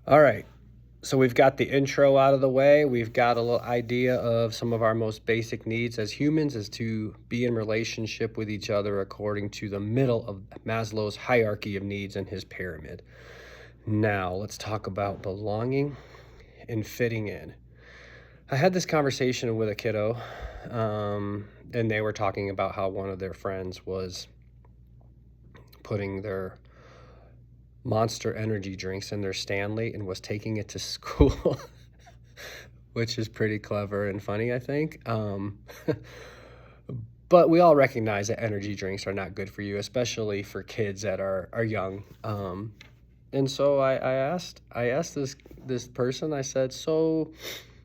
All right. So we've got the intro out of the way. We've got a little idea of some of our most basic needs as humans is to be in relationship with each other according to the middle of Maslow's hierarchy of needs and his pyramid. Now, let's talk about belonging and fitting in. I had this conversation with a kiddo, and they were talking about how one of their friends was putting their Monster energy drinks in their Stanley and was taking it to school, which is pretty clever and funny, I think. But we all recognize that energy drinks are not good for you, especially for kids that are young. And so I asked this person. I said, "So,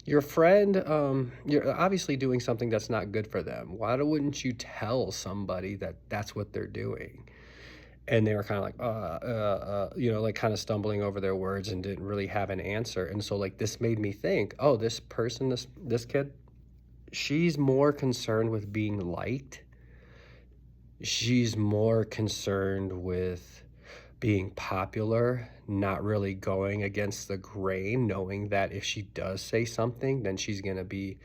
your friend, you're obviously doing something that's not good for them. Wouldn't you tell somebody that that's what they're doing?" And they were kind of like, like kind of stumbling over their words and didn't really have an answer. And so like this made me think, oh, this person, this kid, she's more concerned with being liked. She's more concerned with being popular, not really going against the grain, knowing that if she does say something, then she's going to be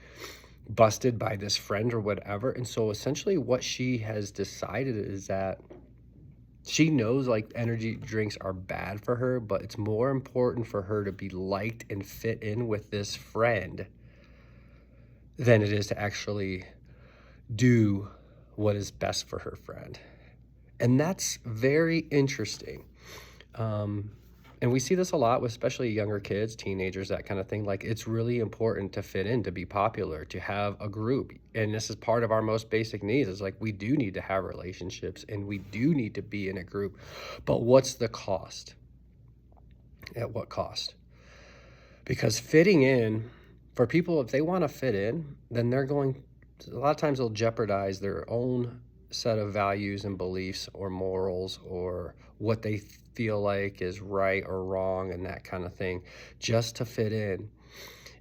busted by this friend or whatever. And so essentially what she has decided is that she knows like energy drinks are bad for her, but it's more important for her to be liked and fit in with this friend than it is to actually do what is best for her friend. And that's very interesting. Um, and we see this a lot with especially younger kids, teenagers, that kind of thing. Like it's really important to fit in, to be popular, to have a group. And this is part of our most basic needs. Is like we do need to have relationships and we do need to be in a group. But what's the cost? At what cost? Because fitting in, for people, if they want to fit in, then a lot of times they'll jeopardize their own set of values and beliefs or morals or what they feel like is right or wrong and that kind of thing just to fit in.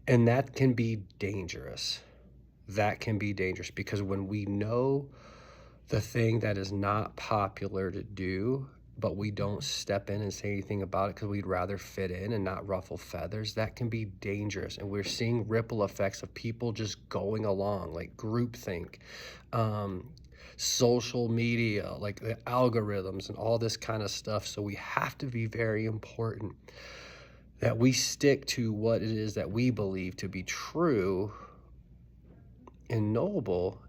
And that can be dangerous. That can be dangerous because when we know the thing that is not popular to do, but we don't step in and say anything about it because we'd rather fit in and not ruffle feathers, that can be dangerous. And we're seeing ripple effects of people just going along, like groupthink, um, social media, like the algorithms and all this kind of stuff. So we have to be very important that we stick to what it is that we believe to be true and noble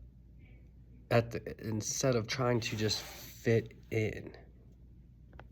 instead of trying to just fit in.